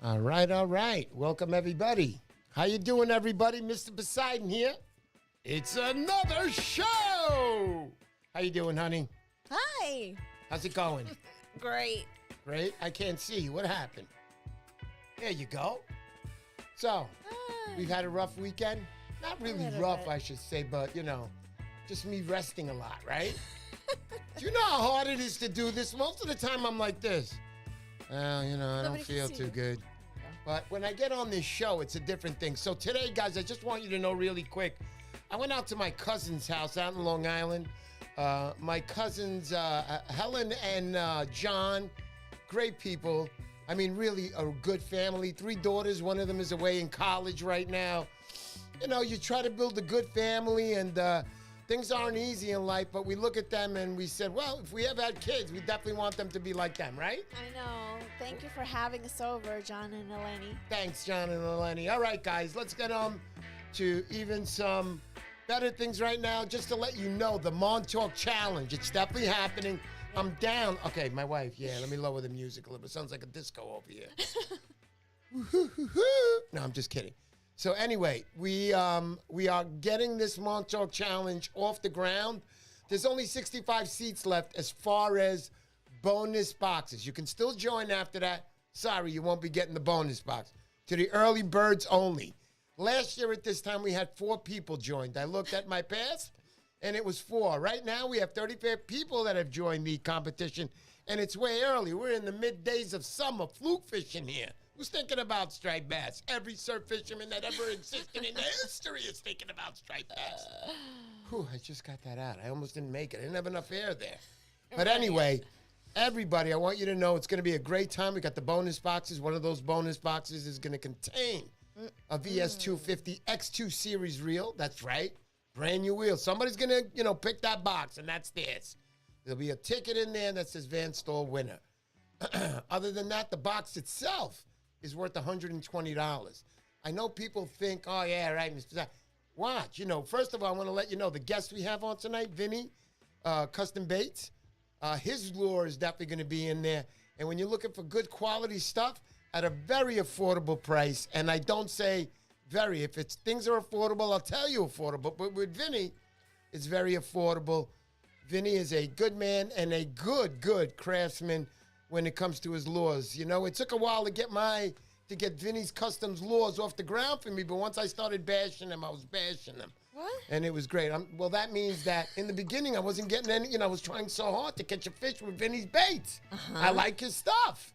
All right, all right. Welcome, everybody. How you doing, everybody? Mr. Poseidon here. It's another show. How you doing, honey? Hi. How's it going? Great. Great. I can't see you. What happened? There you go. So, we've had a rough weekend. Not really rough, I should say, but, you know, just me resting a lot, right? Do you know how hard it is to do this? Most of the time, I'm like this. Well, you know, I don't feel too good. But when I get on this show, it's a different thing. So today, guys, I just want you to know really quick. I went out to my cousin's house out in Long Island. My cousins, Helen and John, great people. I mean, really a good family. 3 daughters. One of them is away in college right now. You know, you try to build a good family, and things aren't easy in life, but we look at them and we said, well, if we ever had kids, we definitely want them to be like them, right? I know. Thank you for having us over, John and Eleni. Thanks, John and Eleni. All right, guys, let's get on to even some better things right now. Just to let you know, the Montauk Challenge, it's definitely happening. I'm down. Okay, my wife, yeah, let me lower the music a little bit. Sounds like a disco over here. No, I'm just kidding. So anyway, we are getting this Montauk Challenge off the ground. There's only 65 seats left as far as bonus boxes. You can still join after that. Sorry, you won't be getting the bonus box. To the early birds only. Last year at this time, we had 4 people joined. I looked at my past, and it was 4. Right now, we have 35 people that have joined the competition, and it's way early. We're in the middays of summer fluke fishing here. Who's thinking about striped bass? Every surf fisherman that ever existed in the history is thinking about striped bass. Whew, I just got that out. I almost didn't make it. I didn't have enough air there. But anyway, everybody, I want you to know it's going to be a great time. We got the bonus boxes. One of those bonus boxes is going to contain a VS250 X2 Series reel. That's right. Brand new wheel. Somebody's going to, pick that box, and that's theirs. There'll be a ticket in there that says Van Store winner. Other than that, the box itself is worth $120. I know people think, oh, yeah, right, Mr. Zach. Watch. First of all, I want to let you know the guest we have on tonight, Vinny, Custom Baits. His lure is definitely going to be in there. And when you're looking for good quality stuff at a very affordable price, and I don't say very, if things are affordable, I'll tell you affordable. But with Vinny, it's very affordable. Vinny is a good man and a good craftsman when it comes to his lures. It took a while to get Vinny's Customs lures off the ground for me, but once I started bashing them, I was bashing them. What? And it was great. Well, that means that in the beginning, I wasn't getting any, I was trying so hard to catch a fish with Vinny's baits. I like his stuff.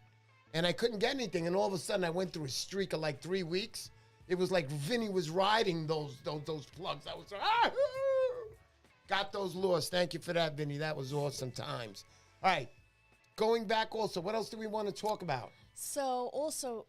And I couldn't get anything. And all of a sudden, I went through a streak of like 3 weeks. It was like Vinny was riding those plugs. I was like, got those lures. Thank you for that, Vinny. That was awesome times. All right. Going back also, what else do we want to talk about? So also,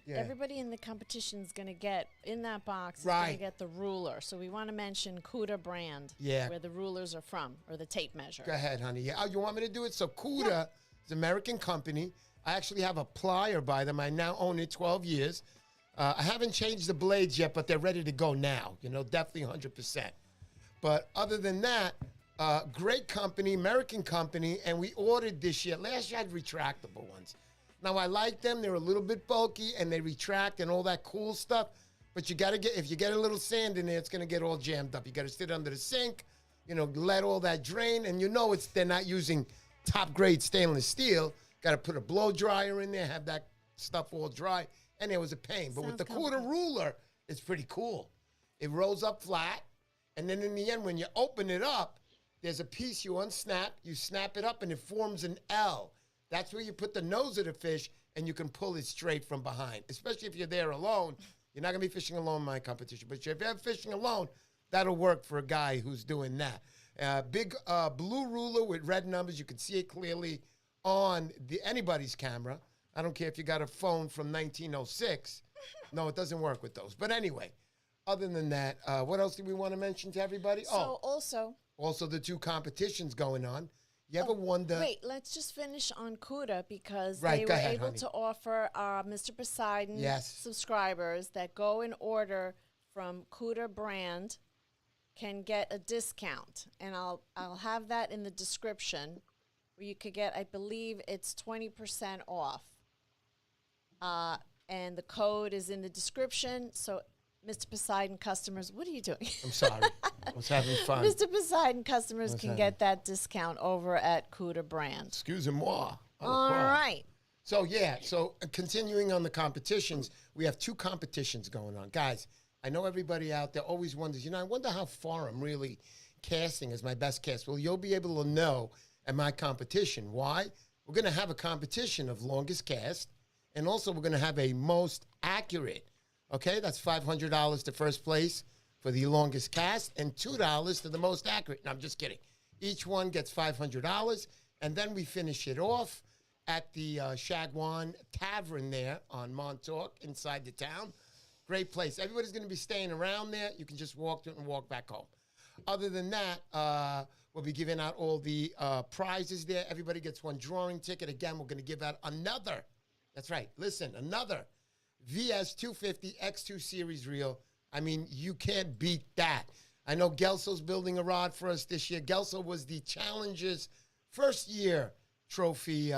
everybody in the competition is going to get, in that box, is Right. going to get the ruler. So we want to mention Cuda brand, where the rulers are from, or the tape measure. Go ahead, honey. Yeah. Oh, you want me to do it? So Cuda is an American company. I actually have a plier by them. I now own it 12 years. I haven't changed the blades yet, but they're ready to go now. Definitely 100%. But other than that, great company, American company, and we ordered this year. Last year I had retractable ones. Now I like them. They're a little bit bulky, and they retract and all that cool stuff. But you got to if you get a little sand in there, it's going to get all jammed up. You got to sit under the sink, let all that drain, and they're not using top grade stainless steel. Got to put a blow dryer in there, have that stuff all dry, and it was a pain. But with the Cuda ruler, it's pretty cool. It rolls up flat, and then in the end, when you open it up, there's a piece you unsnap, you snap it up, and it forms an L. That's where you put the nose of the fish, and you can pull it straight from behind, especially if you're there alone. You're not going to be fishing alone in my competition, but if you're ever fishing alone, that'll work for a guy who's doing that. Big blue ruler with red numbers. You can see it clearly on anybody's camera. I don't care if you got a phone from 1906. No, it doesn't work with those. But anyway, other than that, what else do we want to mention to everybody? So Also the 2 competitions going on. You ever wonder? Wait, let's just finish on Cuda because they were able to offer Mr. Poseidon subscribers that go and order from Cuda brand can get a discount. And I'll have that in the description where you could get, I believe it's 20% off. and the code is in the description. So, Mr. Poseidon customers, what are you doing? I'm sorry. I was having fun. Mr. Poseidon customers can get that discount over at Cuda Brand. Excusez-moi. All right. So, yeah. So, continuing on the competitions, we have 2 competitions going on. Guys, I know everybody out there always wonders, I wonder how far I'm really casting as my best cast. Well, you'll be able to know at my competition. Why? We're going to have a competition of longest cast, and also we're going to have a most accurate. Okay, that's $500 to first place for the longest cast and $2 to the most accurate. No, I'm just kidding. Each one gets $500, and then we finish it off at the Shagwan Tavern there on Montauk inside the town. Great place. Everybody's going to be staying around there. You can just walk to it and walk back home. Other than that, we'll be giving out all the prizes there. Everybody gets one drawing ticket. Again, we're going to give out another. That's right. Listen, another VS 250 X2 Series reel. I mean, you can't beat that. I know Gelso's building a rod for us this year. Gelso was the Challenger's first year trophy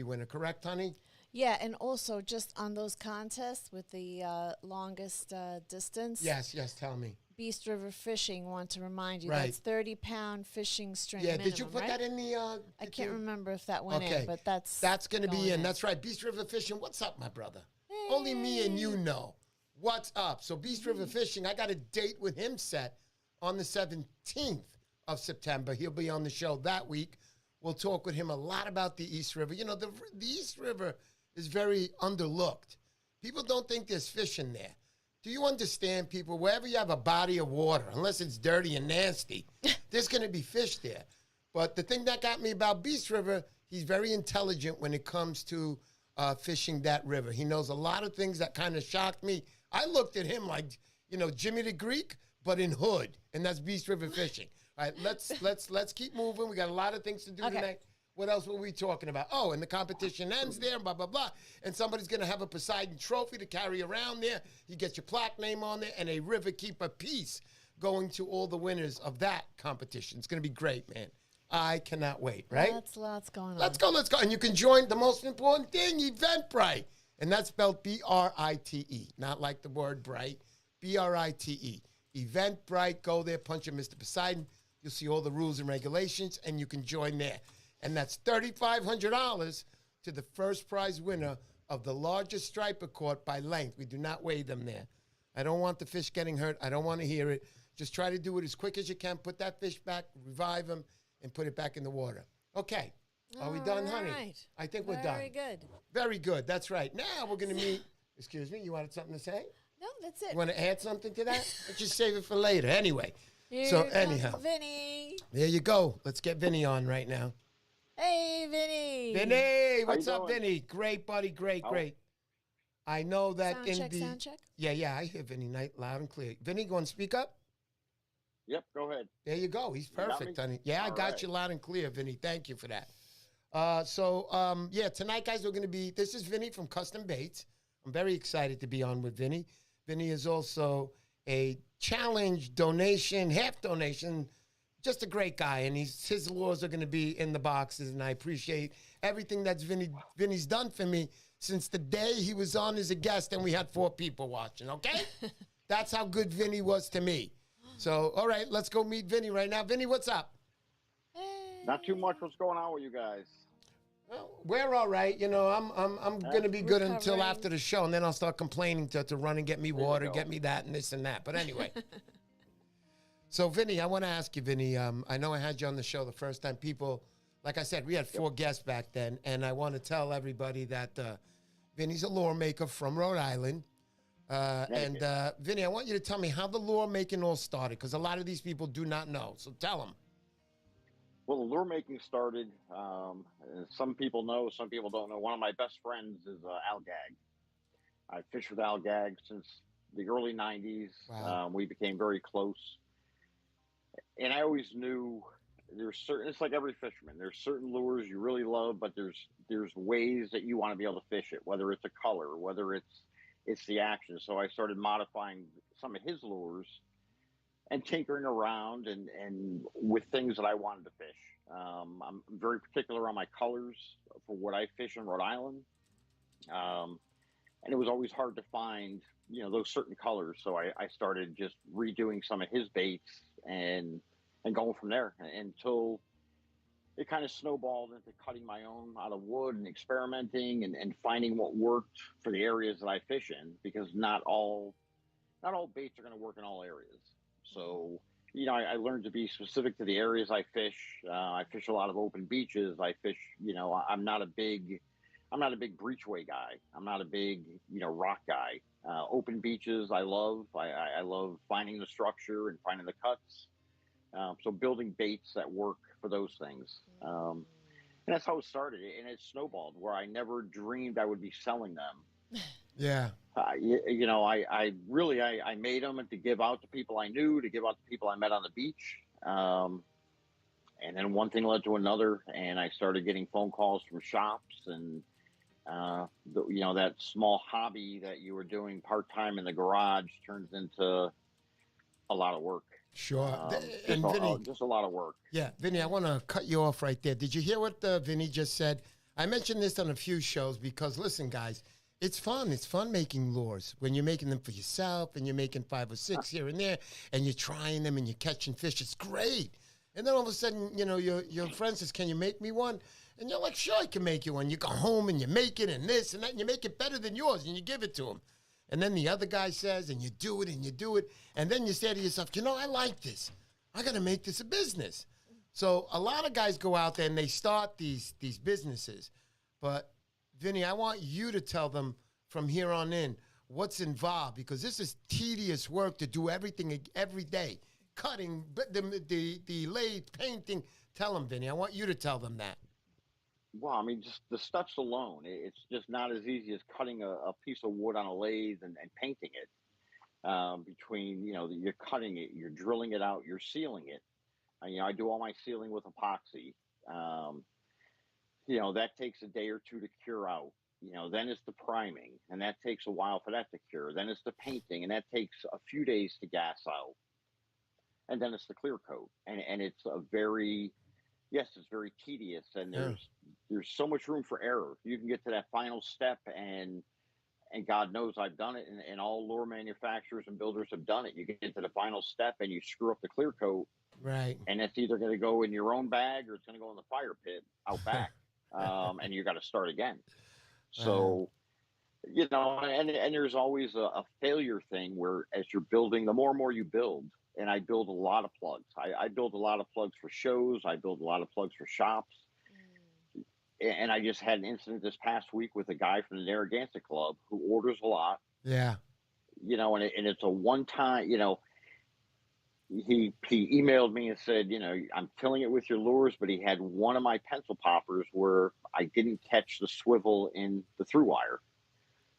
winner, correct, honey? Yeah, and also just on those contests with the longest distance. Yes, tell me. Beast River Fishing, want to remind you, right. That's 30-pound fishing string Yeah, minimum, did you put right? that in the... I can't remember if that went in, but that's going to be in. That's right. Beast River Fishing, what's up, my brother? Hey. Only me and you know what's up. So Beast River Fishing, I got a date with him set on the 17th of September. He'll be on the show that week. We'll talk with him a lot about the East River. The East River is very underlooked. People don't think there's fish in there. Do you understand, people? Wherever you have a body of water, unless it's dirty and nasty, there's going to be fish there. But the thing that got me about Beast River, he's very intelligent when it comes to fishing that river. He knows a lot of things that kind of shocked me. I looked at him like, Jimmy the Greek, but in hood, and that's Beast River Fishing. All right, let's keep moving. We got a lot of things to do tonight. What else were we talking about? Oh, and the competition ends there, blah, blah, blah. And somebody's going to have a Poseidon trophy to carry around there. You get your plaque name on there and a Riverkeeper piece going to all the winners of that competition. It's going to be great, man. I cannot wait, right? Lots going on. Let's go. And you can join the most important thing, Eventbrite. And that's spelled B-R-I-T-E, not like the word bright, B-R-I-T-E. Eventbrite, go there, punch in Mr. Poseidon. You'll see all the rules and regulations, and you can join there. And that's $3,500 to the first prize winner of the largest striper caught by length. We do not weigh them there. I don't want the fish getting hurt. I don't want to hear it. Just try to do it as quick as you can. Put that fish back, revive him, and put it back in the water. Okay. Are we done, honey? I think we're done. Very good. Very good. That's right. Now we're going to meet. Excuse me. You wanted something to say? No, that's it. You want to add something to that? Let's just save it for later. Anyway. Here anyhow. Vinny. There you go. Let's get Vinny on right now. Hey, Vinny. Vinny, what's up, Vinny? Great, buddy. Great. I know that sound check? Yeah, I hear Vinny loud and clear. Vinny, go and speak up. Yep, go ahead. There you go. He's perfect, honey. Yeah, I got you loud and clear, Vinny. Thank you for that. Tonight, guys, this is Vinny from Custom Baits. I'm very excited to be on with Vinny. Vinny is also a challenge donation, half donation, just a great guy, and his lures are going to be in the boxes, and I appreciate everything that's Vinny's done for me since the day he was on as a guest, and we had 4 people watching, okay? That's how good Vinny was to me. So, all right, let's go meet Vinny right now. Vinny, what's up? Hey. Not too much. What's going on with you guys? Well, we're all right. I'm going to be good until after the show, and then I'll start complaining to run and get me water, get me that, and this and that. But anyway. So, Vinny, I want to ask you, Vinny, I know I had you on the show the first time. People, like I said, we had 4 guests back then, and I want to tell everybody that Vinny's a lure maker from Rhode Island. Vinny, I want you to tell me how the lure making all started, because a lot of these people do not know. So tell them. Well, the lure making started, some people know, some people don't know. One of my best friends is Al Gag. I fished with Al Gag since the early 90s. Wow. We became very close. And I always knew it's like every fisherman. There's certain lures you really love, but there's ways that you want to be able to fish it, whether it's a color, whether it's the action. So I started modifying some of his lures and tinkering around and with things that I wanted to fish. I'm very particular on my colors for what I fish in Rhode Island. and it was always hard to find, you know, those certain colors. So I started just redoing some of his baits and going from there until it kind of snowballed into cutting my own out of wood and experimenting and finding what worked for the areas that I fish in, because not all baits are going to work in all areas. So, you know, I learned to be specific to the areas I fish. I fish a lot of open beaches. I fish, you know, I'm not a big breachway guy. I'm not a big, you know, rock guy. Open beaches, I love. I love finding the structure and finding the cuts. So building baits that work for those things. And that's how it started. And it snowballed where I never dreamed I would be selling them. Yeah. You know, I really made them to give out to people I knew, to give out to people I met on the beach. And then one thing led to another, and I started getting phone calls from shops, and you know, that small hobby that you were doing part-time in the garage turns into a lot of work. Sure. And Vinny, just a lot of work. Yeah. Vinny, I want to cut you off right there. Did you hear what Vinny just said? I mentioned this on a few shows because, listen, guys, it's fun. It's fun making lures when you're making them for yourself and you're making 5 or 6 here and there and you're trying them and you're catching fish. It's great. And then all of a sudden, you know, your friend says, can you make me one? And you're like, sure, I can make you one. You go home and you make it and this and that, and you make it better than yours, and you give it to him. And then the other guy says, and you do it, and you do it. And then you say to yourself, you know, I like this. I got to make this a business. So a lot of guys go out there and they start these businesses. But, Vinny, I want you to tell them from here on in what's involved, because this is tedious work to do everything every day. Cutting, the lathe, painting. Tell them, Vinny. I want you to tell them that. Well, I mean, just the steps alone, it's just not as easy as cutting a piece of wood on a lathe and painting it. Between, you know, you're cutting it, you're drilling it out, you're sealing it. You know, I do all my sealing with epoxy. You know, that takes a day or two to cure out. You know, then it's the priming, and that takes a while for that to cure. Then it's the painting, and that takes a few days to gas out. And then it's the clear coat. And it's a very, yes, it's very tedious, and there's so much room for error. You can get to that final step, and God knows I've done it, and all lure manufacturers and builders have done it. You get to the final step and you screw up the clear coat, right? And it's either going to go in your own bag or it's going to go in the fire pit out back, and you got to start again. So, you know, and there's always a failure thing where as you're building, the more and more you build. And I build a lot of plugs. I build a lot of plugs for shows. I build a lot of plugs for shops. And I just had an incident this past week with a guy from the Narragansett Club who orders a lot. Yeah. You know, and it's a one-time, you know, he emailed me and said, you know, I'm killing it with your lures, but he had one of my pencil poppers where I didn't catch the swivel in the through wire.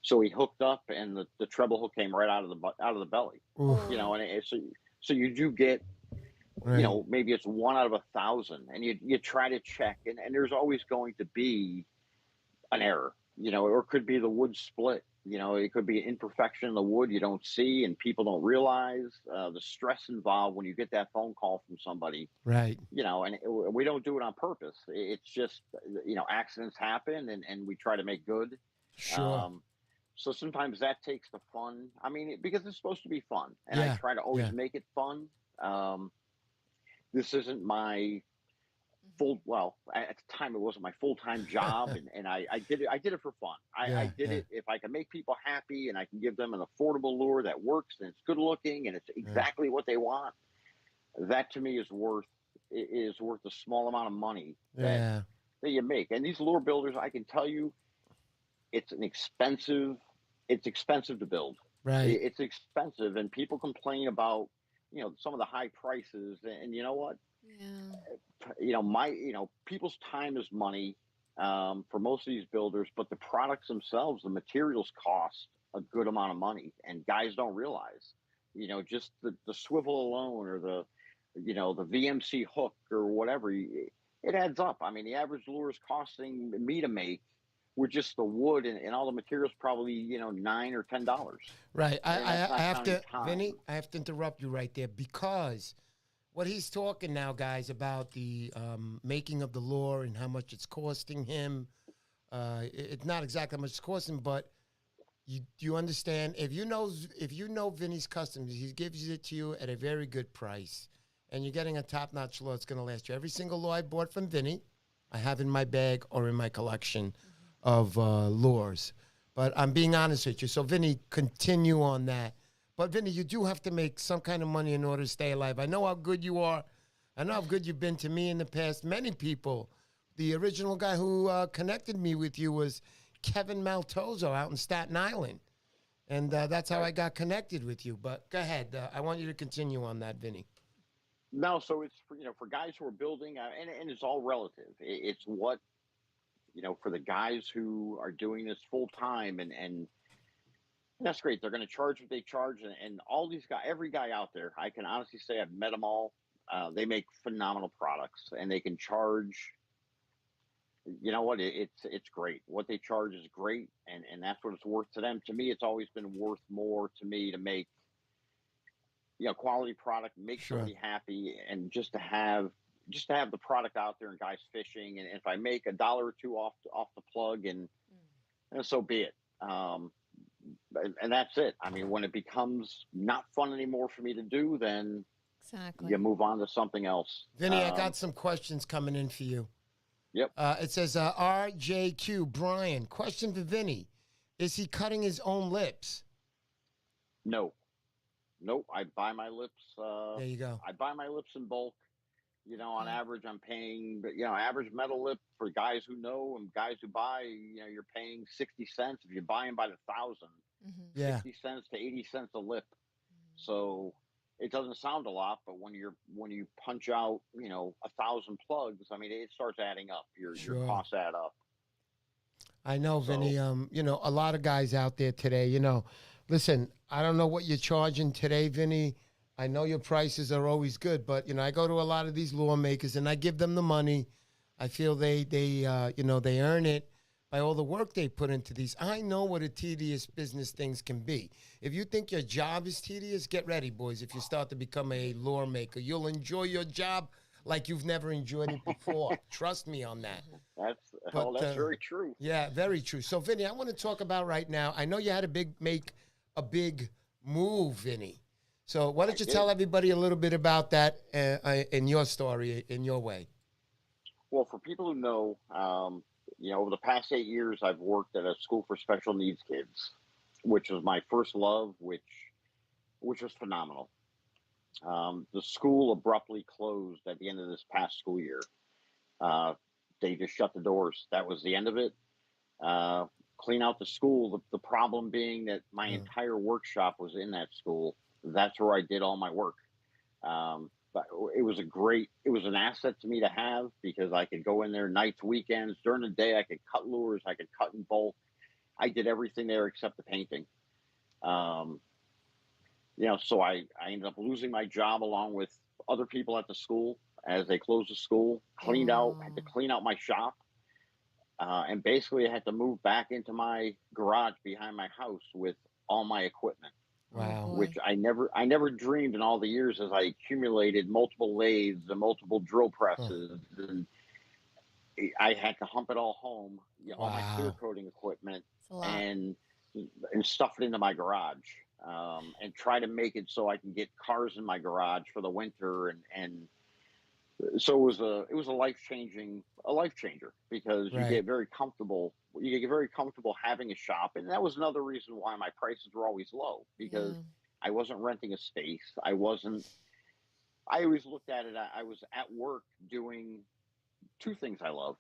So he hooked up, and the treble hook came right out of the belly. Oof. You know, and so you do get, right, you know, maybe it's 1 out of 1,000, and you try to check, and there's always going to be an error, you know, or it could be the wood split. You know, it could be an imperfection in the wood you don't see and people don't realize. The stress involved when you get that phone call from somebody, right? You know, and we don't do it on purpose. It's just, you know, accidents happen, and we try to make good. Sure. So sometimes that takes the fun. I mean, because it's supposed to be fun, and I try to always make it fun. This isn't my well, at the time it wasn't my full-time job, and I did it for fun. I did it if I can make people happy and I can give them an affordable lure that works and it's good looking and it's exactly what they want. That to me is worth a small amount of money that you make. And these lure builders, I can tell you, it's expensive to build. Right. It's expensive, and people complain about, you know, some of the high prices, and you know what? Yeah. You know, people's time is money for most of these builders, but the products themselves, the materials cost a good amount of money, and guys don't realize, you know, just the swivel alone, or the VMC hook or whatever, it adds up. I mean, the average lure is costing me to make, with just the wood and all the materials, probably, you know, $9 or $10. Right. I have to, Vinny, I have to interrupt you right there, because what he's talking now, guys, about the making of the lure and how much it's costing him. It's not exactly how much it's costing, but You understand? If you know Vinnie's Customs, he gives it to you at a very good price, and you're getting a top-notch lure. It's going to last you. Every single lure I bought from Vinnie, I have in my bag or in my collection of lures. But I'm being honest with you. So, Vinnie, continue on that. But, Vinnie, you do have to make some kind of money in order to stay alive. I know how good you are. I know how good you've been to me in the past. Many people. The original guy who connected me with you was Kevin Maltozo out in Staten Island. And that's how I got connected with you. But go ahead. I want you to continue on that, Vinnie. No, so it's for guys who are building, and it's all relative. It's what, for the guys who are doing this full time, and that's great. They're going to charge what they charge, and all these guys, every guy out there, I can honestly say I've met them all. They make phenomenal products, and they can charge. You know what? It's great. What they charge is great, and that's what it's worth to them. To me, it's always been worth more to me to make quality product, make somebody happy, and just to have the product out there and guys fishing. And if I make $1 or $2 off the plug, and so be it. And that's it. I mean, when it becomes not fun anymore for me to do, then you move on to something else. Vinnie, I got some questions coming in for you. Yep. It says, RJQ, Brian, question for Vinnie. Is he cutting his own lips? No. Nope. I buy my lips. There you go. I buy my lips in bulk. On average, I'm paying, average metal lip for guys who know and guys who buy, you're paying 60 cents. If you buy them by the 1,000, 60 cents to 80 cents a lip. So it doesn't sound a lot, but when you punch out, 1,000 plugs, I mean, it starts adding up. Your costs add up. I know, Vinnie. A lot of guys out there today, listen, I don't know what you're charging today, Vinnie. I know your prices are always good, but, I go to a lot of these lure makers and I give them the money. I feel they earn it by all the work they put into these. I know what a tedious business things can be. If you think your job is tedious, get ready, boys. If you start to become a lure maker, you'll enjoy your job like you've never enjoyed it before. Trust me on that. That's very true. Yeah, very true. So, Vinnie, I want to talk about right now. I know you had to make a big move, Vinnie. So why don't you tell everybody a little bit about that in your story, in your way? Well, for people who know, over the past 8 years, I've worked at a school for special needs kids, which was my first love, which was phenomenal. The school abruptly closed at the end of this past school year. They just shut the doors. That was the end of it. Clean out the school. The problem being that my entire workshop was in that school. That's where I did all my work. But it was an asset to me to have because I could go in there nights, weekends, during the day. I could cut lures. I could cut in bulk. I did everything there except the painting. So I ended up losing my job along with other people at the school as they closed the school, had to clean out my shop. And basically I had to move back into my garage behind my house with all my equipment. Wow. Which I never dreamed in all the years as I accumulated multiple lathes and multiple drill presses. And I had to hump it all home, all my clear coating equipment and stuff it into my garage. And try to make it so I can get cars in my garage for the winter. And so it was a life changer because you get very comfortable. You get very comfortable having a shop. And that was another reason why my prices were always low because I wasn't renting a space. I always looked at it. I was at work doing two things I love,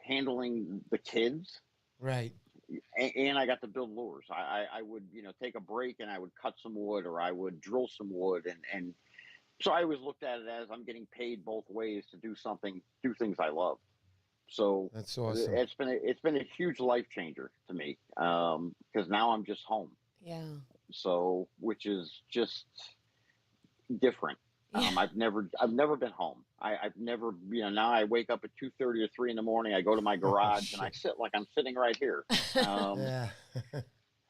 handling the kids. Right. And I got to build lures. I would, take a break and I would cut some wood or I would drill some wood. And so I always looked at it as I'm getting paid both ways to do things I love. So that's awesome. It's been a huge life changer to me because now I'm just home. Yeah. So which is just different. Yeah. I've never been home. I've never, now I wake up at 2:30 or 3 in the morning. I go to my garage and I sit like I'm sitting right here. Yeah.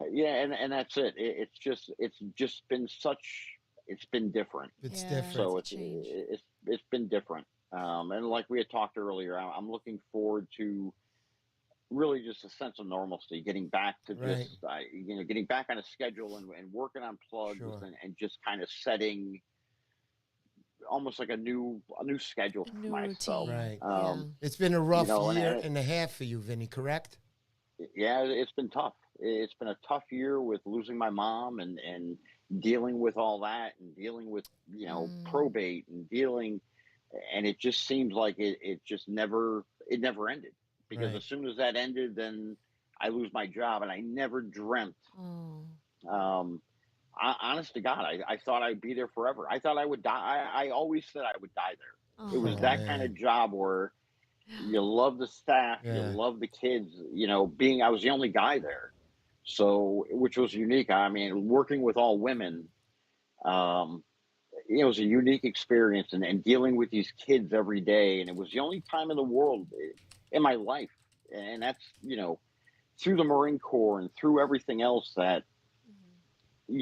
And that's it. It's just been it's been different. It's different. So it's been different. And like we had talked earlier, I'm looking forward to really just a sense of normalcy, getting back to just, getting back on a schedule and working on plugs and just kind of setting almost like a new schedule for myself. Routine. Right. It's been a rough year and a half for you, Vinny, correct? Yeah, it's been tough. It's been a tough year with losing my mom and dealing with all that and dealing with, probate and and it just seems like it never ended, because as soon as that ended, then I lose my job, and I never dreamt. Honest to God, I thought I'd be there forever. I thought I would die. I always said I would die there. It was that kind of job where you love the staff, you love the kids, I was the only guy there. So, which was unique. I mean, working with all women, it was a unique experience, and dealing with these kids every day. And it was the only time in the world in my life. And that's, through the Marine Corps and through everything else that,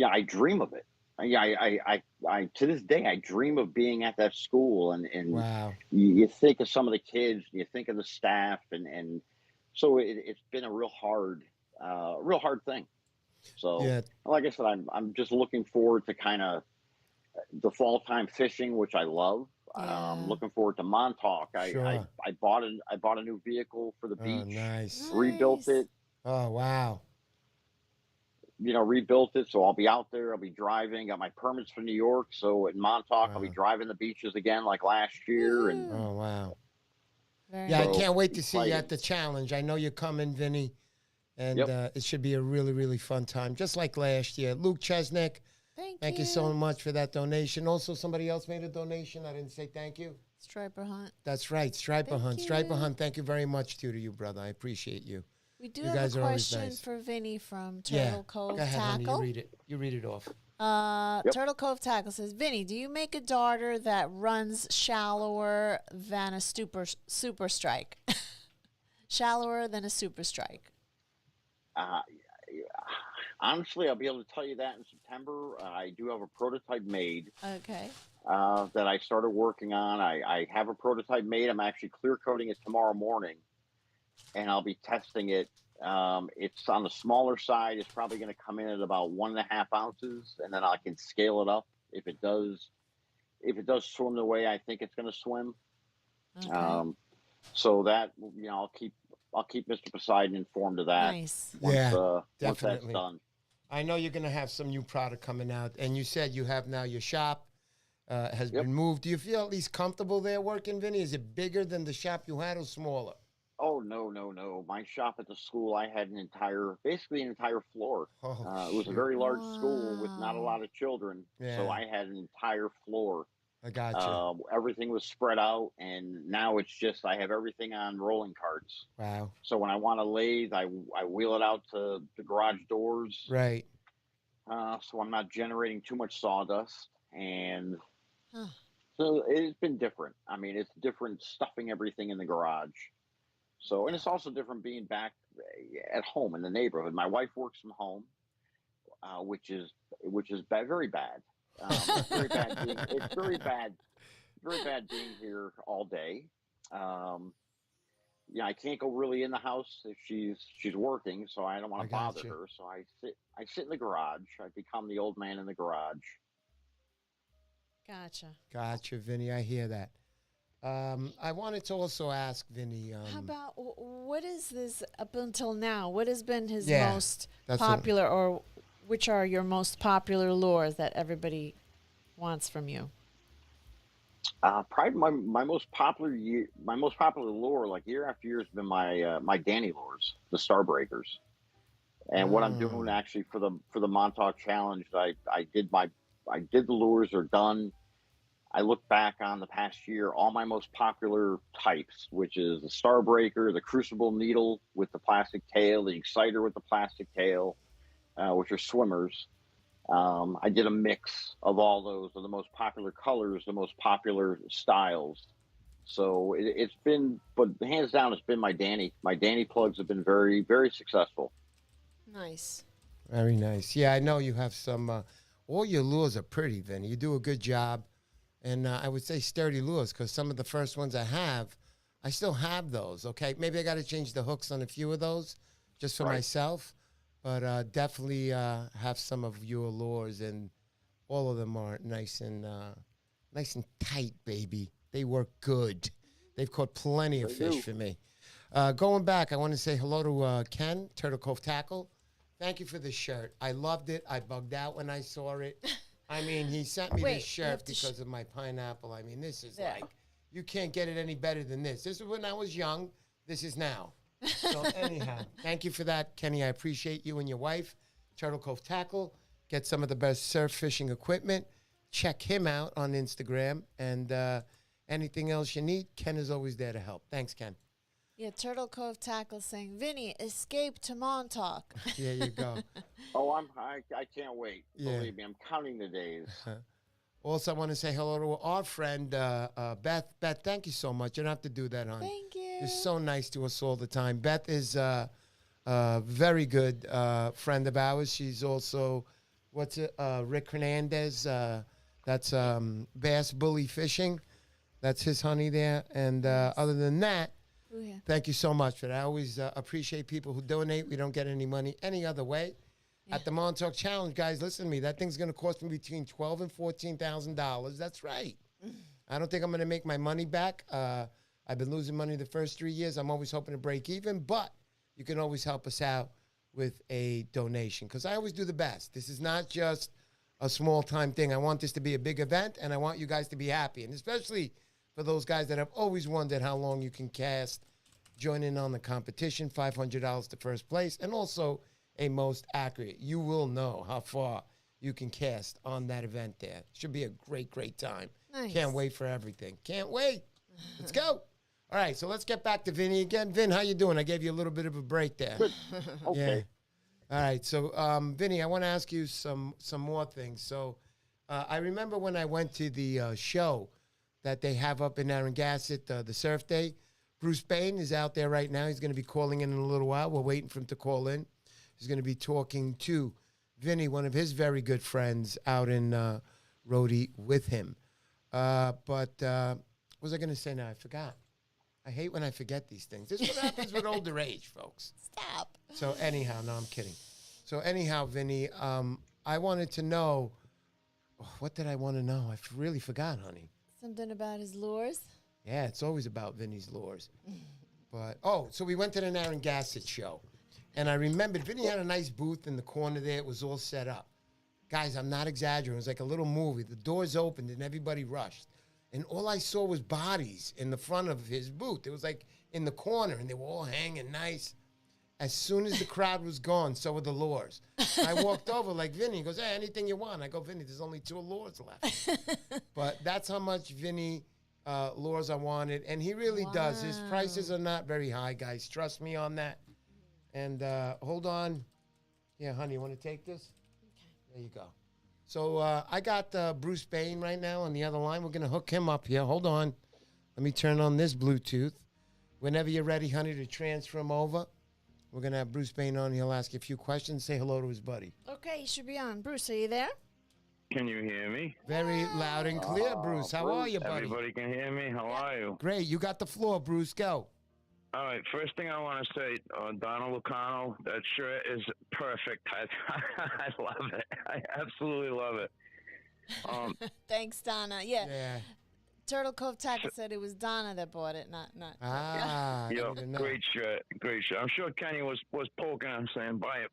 I dream of it. I to this day, I dream of being at that school, and wow. you think of some of the kids, you think of the staff, and so it's been a real hard thing. So, like I said, I'm just looking forward to kind of the fall time fishing, which I love. Looking forward to Montauk. I bought a new vehicle for the beach. Nice. Rebuilt it. Oh, wow. Rebuilt it, so I'll be out there. I'll be driving. Got my permits for New York, so in Montauk, I'll be driving the beaches again like last year. And oh, wow. Very I can't wait to see you at the challenge. I know you're coming, Vinny, and it should be a really, really fun time, just like last year. Luke Chesnick, thank you so much for that donation. Also, somebody else made a donation. I didn't say thank you. Striper Hunt. That's right, Striper Hunt. Striper Hunt, thank you very much to you, brother. I appreciate you. We do have a question for Vinny from Turtle Cove Go ahead, Tackle. Honey, you read it off. Turtle Cove Tackle says, Vinny, do you make a darter that runs shallower than a super strike? Shallower than a super strike? Honestly, I'll be able to tell you that in September. I do have a prototype made. Okay. That I started working on. I have a prototype made. I'm actually clear coating it tomorrow morning, and I'll be testing it. It's on the smaller side. It's probably going to come in at about 1.5 ounces, and then I can scale it up if it does swim the way I think it's going to swim. Okay. So that, I'll keep Mr. Poseidon informed of that. Nice. Once that's definitely done. I know you're going to have some new product coming out, and you said you have now your shop has been moved. Do you feel at least comfortable there working, Vinny? Is it bigger than the shop you had or smaller? Oh, no. My shop at the school, I had basically an entire floor. It was a very large school with not a lot of children. Yeah. So I had an entire floor. I got you. Everything was spread out, and now it's just, I have everything on rolling carts. Wow. So when I want to lathe, I wheel it out to the garage doors. Right. So I'm not generating too much sawdust. And so it's been different. I mean, it's different stuffing everything in the garage. So, and it's also different being back at home in the neighborhood. My wife works from home, which is very bad. It's very bad. It's very bad being here all day. I can't go really in the house if she's working, so I don't want to bother her. So I sit in the garage. I become the old man in the garage. Gotcha, Vinny. I hear that. I wanted to also ask Vinny. How about, what is this up until now? What has been his most popular, or which are your most popular lures that everybody wants from you? Probably my most popular lure, like year after year, has been my Danny lures, the Star Breakers. And what I'm doing actually for the Montauk Challenge, I did the lures, are done. I look back on the past year, all my most popular types, which is the Starbreaker, the Crucible Needle with the plastic tail, the Exciter with the plastic tail, which are swimmers. I did a mix of all those, of the most popular colors, the most popular styles. So it's been, but hands down, it's been my Danny. My Danny plugs have been very, very successful. Nice. Very nice. Yeah, I know you have some, all your lures are pretty, Vinny. You do a good job. And I would say sturdy lures, because some of the first ones I have I still have those, okay? Maybe I got to change the hooks on a few of those just for myself. But definitely have some of your lures, and all of them are nice and tight, baby. They work good. They've caught plenty of fish for me. Going back, I want to say hello to Ken, Turtle Cove Tackle. Thank you for the shirt. I loved it. I bugged out when I saw it. I mean, he sent me this shirt because of my pineapple. I mean, this is like, you can't get it any better than this. This is when I was young. This is now. So anyhow, thank you for that, Kenny. I appreciate you and your wife. Turtle Cove Tackle. Get some of the best surf fishing equipment. Check him out on Instagram. And anything else you need, Ken is always there to help. Thanks, Ken. Yeah, Turtle Cove Tackle saying, Vinny, escape to Montauk. There you go. Oh, I can't wait. Believe me, I'm counting the days. Also, I want to say hello to our friend, Beth. Beth, thank you so much. You don't have to do that, hon. Thank you. You're so nice to us all the time. Beth is a very good friend of ours. She's also, Rick Hernandez. That's Bass Bully Fishing. That's his honey there. And other than that, thank you so much for that. I always appreciate people who donate. We don't get any money any other way. At the Montauk Challenge, guys, listen to me. That thing's going to cost me between $12,000 and $14,000. That's right. I don't think I'm going to make my money back. I've been losing money the first 3 years. I'm always hoping to break even, but you can always help us out with a donation because I always do the best. This is not just a small-time thing. I want this to be a big event, and I want you guys to be happy, and especially for those guys that have always wondered how long you can cast. Join in on the competition, $500 to first place, and also a most accurate. You will know how far you can cast on that event there. Should be a great, great time. Nice. Can't wait for everything. Can't wait. Let's go. All right, so let's get back to Vinny again. Vin, how you doing? I gave you a little bit of a break there. Good. Okay. Yeah. All right, so Vinny, I want to ask you some more things. So I remember when I went to the show that they have up in Narragansett, the Surf Day. Bruce Bain is out there right now. He's going to be calling in a little while. We're waiting for him to call in. He's going to be talking to Vinny, one of his very good friends out in Rhodey with him. But what was I going to say now? I forgot. I hate when I forget these things. This is what happens with older age, folks. Stop. So anyhow, no, I'm kidding. So anyhow, Vinny, I wanted to know, what did I want to know? I really forgot, honey. Something about his lures? Yeah, it's always about Vinny's lures. But, so we went to the Narragansett show. And I remembered Vinny had a nice booth in the corner there. It was all set up. Guys, I'm not exaggerating. It was like a little movie. The doors opened and everybody rushed. And all I saw was bodies in the front of his booth. It was like in the corner, and they were all hanging nice. As soon as the crowd was gone, so were the lures. I walked over like, Vinny. He goes, hey, anything you want. I go, Vinny, there's only 2 lures left. But that's how much Vinny lures I wanted. And he really does. His prices are not very high, guys. Trust me on that. And hold on. Yeah, honey, you want to take this? Okay. There you go. So I got Bruce Bain right now on the other line. We're going to hook him up here. Hold on. Let me turn on this Bluetooth. Whenever you're ready, honey, to transfer him over, we're going to have Bruce Bain on. He'll ask you a few questions. Say hello to his buddy. Okay, he should be on. Bruce, are you there? Can you hear me? Very loud and clear, Bruce. How are you, buddy? Everybody can hear me. How are you? Great. You got the floor, Bruce. Go. All right. First thing I want to say, Donald Lucano, that shirt is perfect. I love it. I absolutely love it. Thanks, Donna. Yeah. Turtle Cove Tackle said it was Donna that bought it, not. Yo, great shirt. Great shirt. I'm sure Kenny was poking him saying, buy it.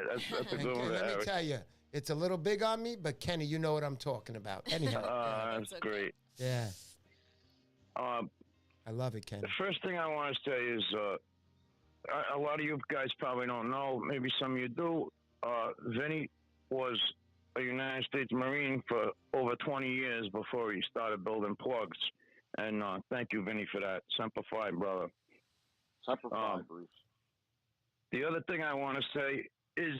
That's a good one. Let me tell you, it's a little big on me, but Kenny, you know what I'm talking about. Anyhow. That's great. Yeah. I love it, Kenny. The first thing I want to say is a lot of you guys probably don't know. Maybe some of you do. Vinny was a United States Marine for over 20 years before he started building plugs. And thank you, Vinny, for that. Semper Fi, brother. Semper Fi, Bruce. The other thing I want to say is,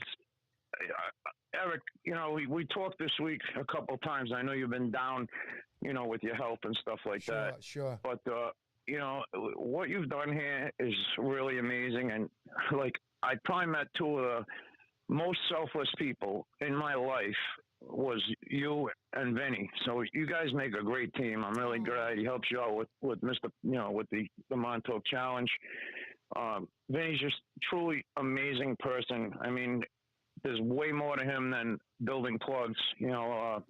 Eric, we talked this week a couple of times. I know you've been down, with your health and stuff like that. Sure. But, what you've done here is really amazing. And, I probably met 2 of the most selfless people in my life. was you and Vinny. So you guys make a great team. I'm really glad he helps you out with Mr. With the Montauk Challenge. Vinny's just truly amazing person. I mean, there's way more to him than building plugs. Yeah.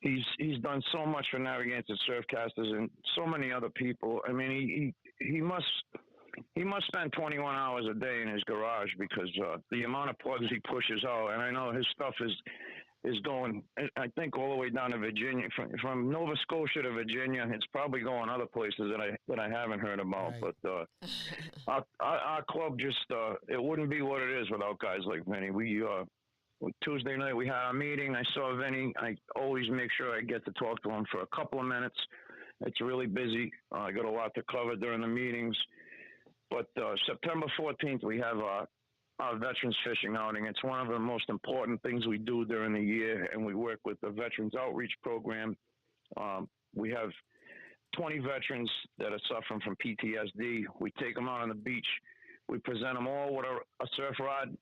He's done so much for Narragansett Surfcasters and so many other people. I mean, he must spend 21 hours a day in his garage because the amount of plugs he pushes out. And I know his stuff is going, I think, all the way down to Virginia. From Nova Scotia to Virginia, it's probably going other places that I haven't heard about. Right. But our club just it wouldn't be what it is without guys like Vinny. Tuesday night we had our meeting. I saw Vinny. I always make sure I get to talk to him for a couple of minutes. It's really busy. I got a lot to cover during the meetings. But September 14th, we have our Veterans Fishing outing. It's one of the most important things we do during the year, and we work with the Veterans Outreach Program. We have 20 veterans that are suffering from PTSD. We take them out on the beach. We present them all with a surf rod.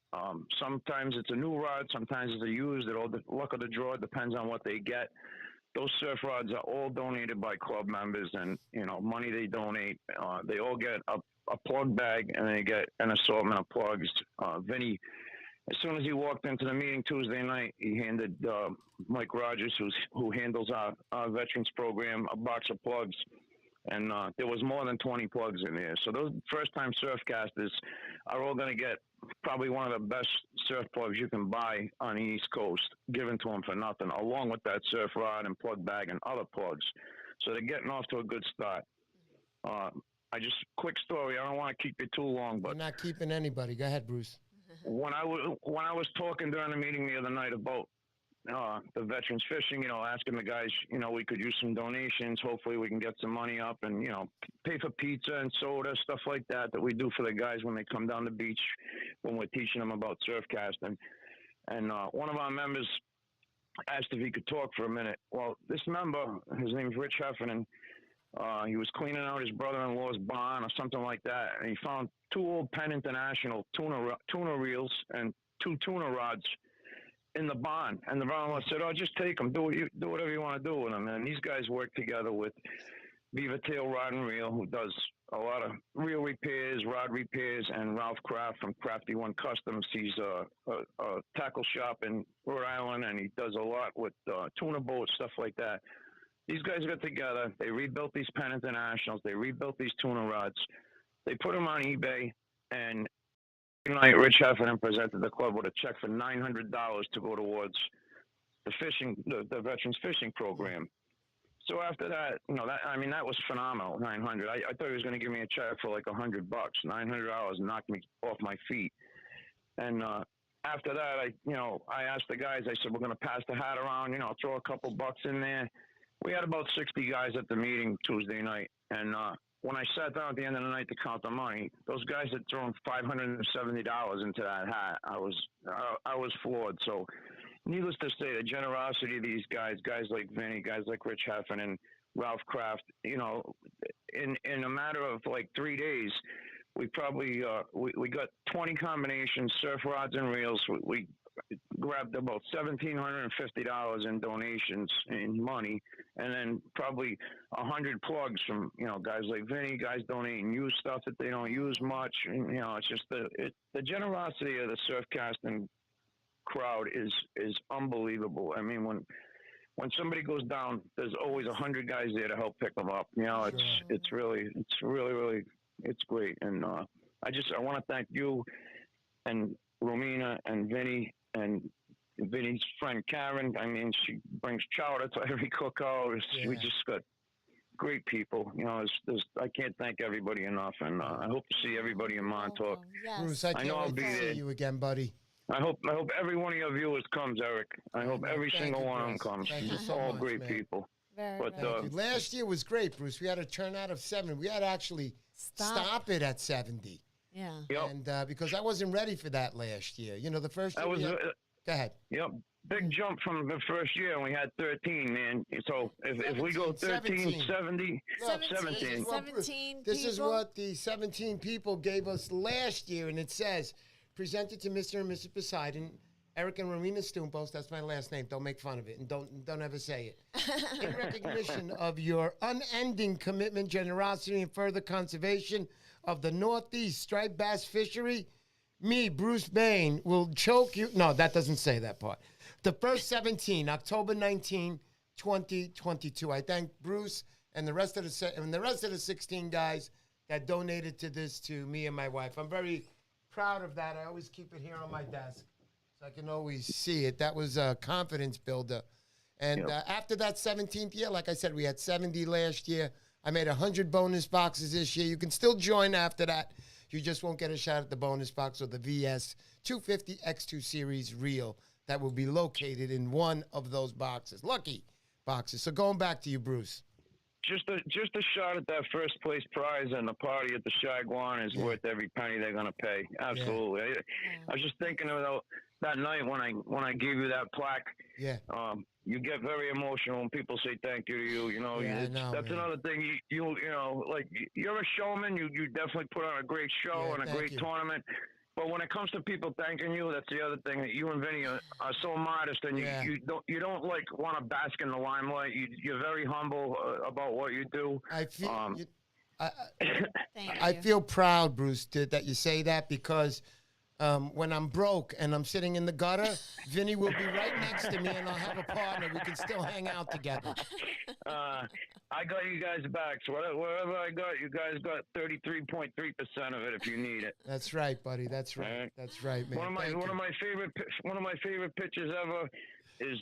Sometimes it's a new rod. Sometimes it's a used. It all the luck of the draw. It depends on what they get. Those surf rods are all donated by club members, and money they donate. They all get a plug bag, and they get an assortment of plugs. Vinny, as soon as he walked into the meeting Tuesday night, he handed Mike Rogers, who handles our veterans program, a box of plugs. And there was more than 20 plugs in there. So those first-time surfcasters are all going to get probably one of the best surf plugs you can buy on the East Coast, given to them for nothing, along with that surf rod and plug bag and other plugs. So they're getting off to a good start. Quick story. I don't want to keep you too long, but you're not keeping anybody. Go ahead, Bruce. When I was talking during the meeting the other night about the veterans fishing, asking the guys, we could use some donations. Hopefully we can get some money up and, pay for pizza and soda, stuff like that we do for the guys when they come down the beach, when we're teaching them about surf casting. And one of our members asked if he could talk for a minute. Well, this member, his name's Rich Heffernan, he was cleaning out his brother-in-law's barn or something like that, and he found 2 old Penn International tuna reels and 2 tuna rods in the barn, and the brother-in-law said, just take them, do whatever you want to do with them. And these guys work together with Beaver Tail Rod and Reel, who does a lot of reel repairs, rod repairs, and Ralph Kraft from Crafty One Customs. He's a tackle shop in Rhode Island, and he does a lot with tuna boats, stuff like that. These guys got together, they rebuilt these Penn Internationals, they rebuilt these tuna rods, they put them on eBay, and night, Rich Heffernan presented the club with a check for $900 to go towards the veterans fishing program. So after that, that was phenomenal. $900. I thought he was going to give me a check for like $100. $900 knocked me off my feet. And after that, I asked the guys. I said, we're going to pass the hat around. Throw a couple bucks in there. We had about 60 guys at the meeting Tuesday night, and when I sat down at the end of the night to count the money, those guys had thrown $570 into that hat. I was floored. So, needless to say, the generosity of these guys like Vinny, guys like Rich Heffernan, Ralph Kraft, in a matter of like 3 days, we probably we got 20 combinations, surf rods and reels. We grabbed about $1,750 in donations in money, and then probably 100 plugs from guys like Vinny, guys donating used stuff that they don't use much, and it's just the generosity of the surf casting crowd is unbelievable. I mean, when somebody goes down, there's always 100 guys there to help pick them up. It's really great, and I want to thank you and Romina and Vinny and Vinny's friend Karen. I mean, she brings chowder to every cookout. We just got great people. I can't thank everybody enough, and I hope to see everybody in Montauk. Yes. Bruce, I can't wait to see you again, buddy. I hope every one of your viewers comes, Eric. I hope every single one of them comes. Thank you all much, great man. people. Very last year was great, Bruce. We had a turnout of 7. We had to actually stop it at 70. Yeah. Yep. And because I wasn't ready for that last year. The first year. Go ahead. Yep. Big jump from the first year, and we had 13, man. So if we go 13, 70, 17. 17 this is what the 17 people gave us last year, and it says, presented to Mr. and Mrs. Poseidon Eric and Romina Stumpos, that's my last name. Don't make fun of it, and don't ever say it. In recognition of your unending commitment, generosity, and further conservation of the Northeast striped bass fishery, me, Bruce Bain, will choke you. No, that doesn't say that part. The first 17, October 19, 2022. I thank Bruce and the rest of the 16 guys that donated to this to me and my wife. I'm very proud of that. I always keep it here on my desk so I can always see it. That was a confidence builder. And after that 17th year, like I said, we had 70 last year. I made 100 bonus boxes this year. You can still join after that. You just won't get a shot at the bonus box or the VS 250 X2 Series reel that will be located in one of those boxes. Lucky boxes. So going back to you, Bruce. Just a shot at that first place prize and the party at the Shagwan is worth every penny they're gonna pay. Absolutely. Yeah. I was just thinking about that night when I gave you that plaque. Yeah. You get very emotional when people say thank you to you. You know, that's another thing. You know, like you're a showman. You definitely put on a great show and a great tournament. But when it comes to people thanking you, that's the other thing. You and Vinny are so modest, and you don't like want to bask in the limelight. You're very humble about what you do. I feel I feel proud, Bruce, that you say that because when I'm broke and I'm sitting in the gutter, Vinny will be right next to me, and I'll have a partner. We can still hang out together. I got you guys back. So whatever I got, you guys got 33.3% of it if you need it. That's right, buddy. That's right. Right. That's right, man. One of my favorite pictures ever is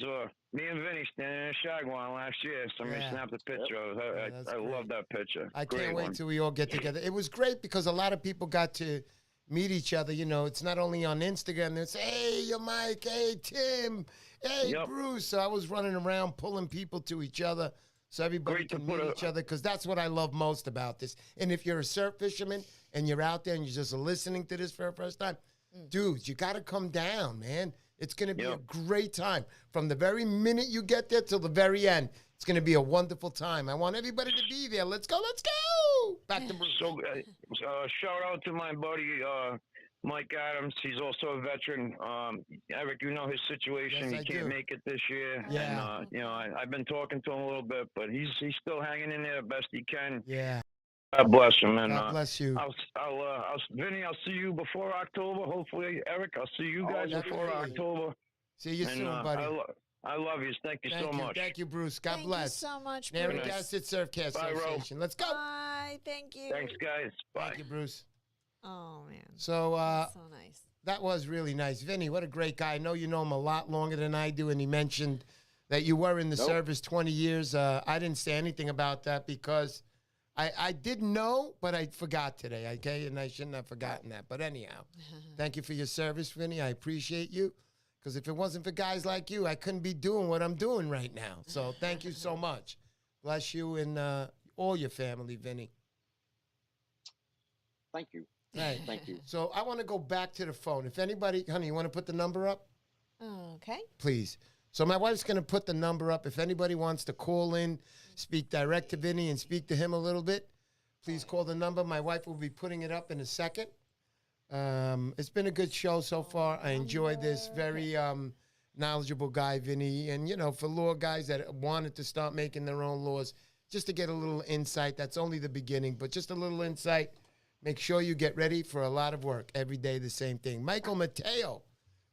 me and Vinny standing in a Shagwan last year. Somebody snapped a picture of it. I love that picture. I can't wait till we all get together. It was great because a lot of people got to meet each other. You know, it's not only on Instagram. They say, hey, you're Mike. Hey, Tim. Hey, Bruce. So I was running around pulling people to each other so everybody can meet each other, because that's what I love most about this. And if you're a surf fisherman and you're out there and you're just listening to this for the first time, dudes, you got to come down, man. It's going to be a great time. From the very minute you get there till the very end, it's going to be a wonderful time. I want everybody to be there. Let's go. Let's go. Back to Bruce. So, shout out to my buddy, Mike Adams. He's also a veteran. Eric, you know his situation. He can't make it this year. Yeah. And, you know, I've been talking to him a little bit, but he's still hanging in there the best he can. Yeah. God bless him. And, God bless you. Vinny, I'll see you before October. Hopefully, Eric, I'll see you guys before October. See you soon, buddy. I love you. Thank you so much. Thank you, Bruce. God bless. Thank you so much, Bruce. Narragansett Surfcast Association. Let's go. Bye. Thank you. Thanks, guys. Bye. Thank you, Bruce. Oh, man. So, so nice. That was really nice. Vinny, what a great guy. I know you know him a lot longer than I do, and he mentioned that you were in the service 20 years. I didn't say anything about that because I did know, but I forgot today, okay? And I shouldn't have forgotten that. But anyhow, thank you for your service, Vinny. I appreciate you, because if it wasn't for guys like you, I couldn't be doing what I'm doing right now. So thank you so much. Bless you and all your family, Vinny. Thank you. Right. Thank you. So I want to go back to the phone. If anybody, honey, you want to put the number up? Okay. Please. So my wife's going to put the number up. If anybody wants to call in, speak direct to Vinny and speak to him a little bit, please call the number. My wife will be putting it up in a second. It's been a good show so far. I enjoyed this. Very knowledgeable guy, Vinny. And, you know, for law guys that wanted to start making their own laws, just to get a little insight. That's only the beginning, but just a little insight. Make sure you get ready for a lot of work. Every day the same thing. Michael Mateo,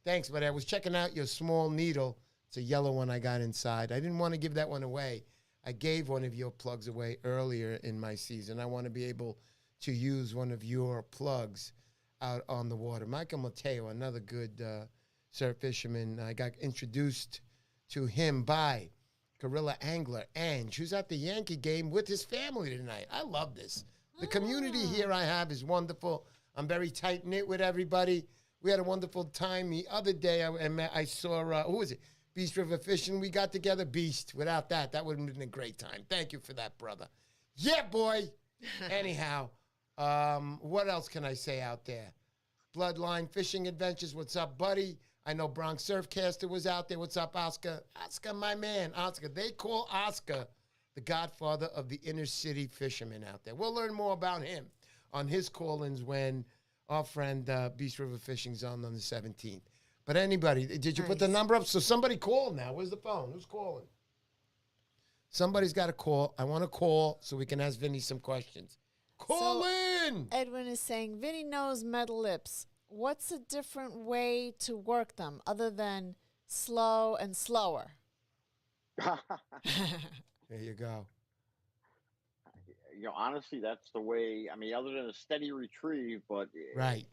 thanks, but I was checking out your small needle. It's a yellow one I got inside. I didn't want to give that one away. I gave one of your plugs away earlier in my season. I want to be able to use one of your plugs out on the water. Michael Mateo, another good surf fisherman. I got introduced to him by Gorilla Angler Ange, who's at the Yankee game with his family tonight. I love this. The community here I have is wonderful. I'm very tight-knit with everybody. We had a wonderful time. The other day I saw, who was it? Beast River Fishing. We got together. Beast. Without that, that would have been a great time. Thank you for that, brother. Yeah, boy. Anyhow, what else can I say out there? Bloodline Fishing Adventures. What's up, buddy? I know Bronx Surfcaster was out there. What's up, Oscar? Oscar, my man. Oscar. They call Oscar the godfather of the inner city fishermen out there. We'll learn more about him on his call-ins when our friend Beast River Fishing's on the 17th. But anybody, did you put the number up? So somebody called now. Where's the phone? Who's calling? Somebody's got to call. I want to call so we can ask Vinny some questions. Call in! Edwin is saying, Vinny knows metal lips. What's a different way to work them other than slow and slower? There you go. Honestly, that's the way. I mean, other than a steady retrieve, but right.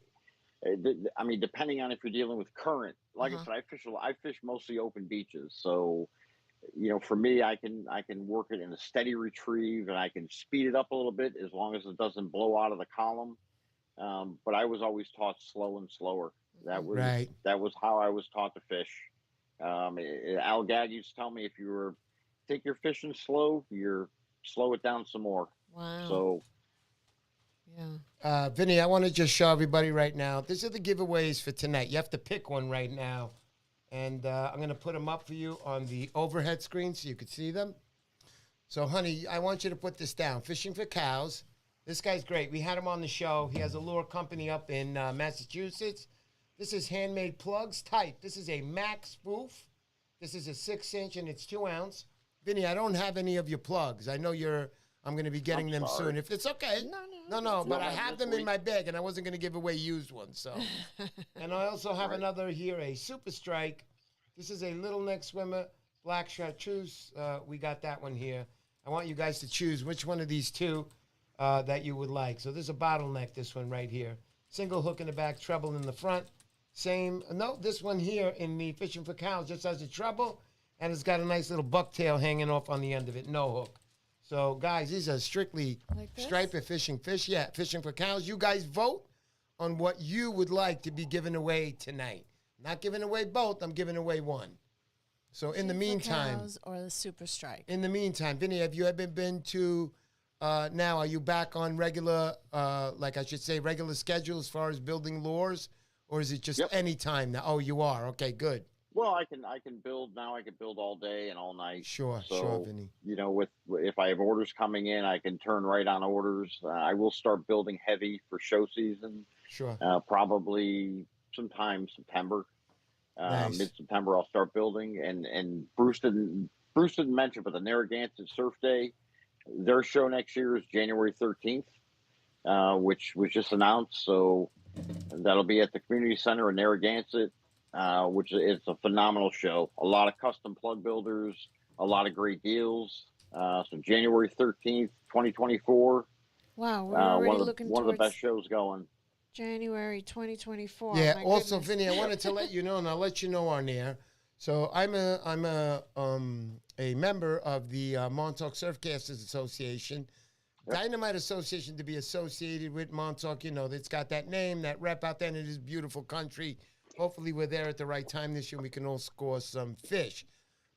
I mean, depending on if you're dealing with current. Like I said, I fish mostly open beaches, so for me, I can work it in a steady retrieve, and I can speed it up a little bit as long as it doesn't blow out of the column. But I was always taught slow and slower. That was how I was taught to fish. Al Gadd used to tell me, if you think you're fishing slow, you're slow it down some more. Wow. So, yeah. Vinny, I want to just show everybody right now. These are the giveaways for tonight. You have to pick one right now. And I'm going to put them up for you on the overhead screen so you can see them. So, honey, I want you to put this down. Fishing for Cows. This guy's great. We had him on the show. He has a lure company up in Massachusetts. This is Handmade Plugs Type. This is a Max spoof. This is a 6-inch, and it's 2 ounce. Vinny, I don't have any of your plugs. I know I'm going to be getting them soon. If it's okay. No, but I have them in my bag, and I wasn't going to give away used ones. So, and I also have another here, a Super Strike. This is a little neck swimmer, black chartreuse. We got that one here. I want you guys to choose which one of these two that you would like. So there's a bottleneck, this one right here. Single hook in the back, treble in the front. This one here in the Fishing for Cows just has a treble, and it's got a nice little bucktail hanging off on the end of it, no hook. So, guys, these are strictly striper fishing fish. Yeah, Fishing for Cows. You guys vote on what you would like to be given away tonight. Not giving away both. I'm giving away one. So, in the meantime. Cows or the Super Strike. In the meantime, Vinny, have you ever been to, now, are you back on regular schedule as far as building lures? Or is it just any time now? Oh, you are. Okay, good. Well, I can build now. I can build all day and all night. Sure, Vinny. If I have orders coming in, I can turn right on orders. I will start building heavy for show season. Sure. Probably sometime September, mid-September. I'll start building. And Bruce didn't mention, but the Narragansett Surf Day, their show next year is January 13th, which was just announced. So that'll be at the community center in Narragansett. Which is a phenomenal show. A lot of custom plug builders, a lot of great deals. So January 13th, 2024. Wow, we're already looking one of the best shows going. January 2024. Yeah. Also, Vinny, I wanted to let you know, and I'll let you know on air. So I'm a member of the Montauk Surfcasters Association. Dynamite Association, to be associated with Montauk, it's got that name, that rep out there, and it is beautiful country. Hopefully we're there at the right time this year and we can all score some fish.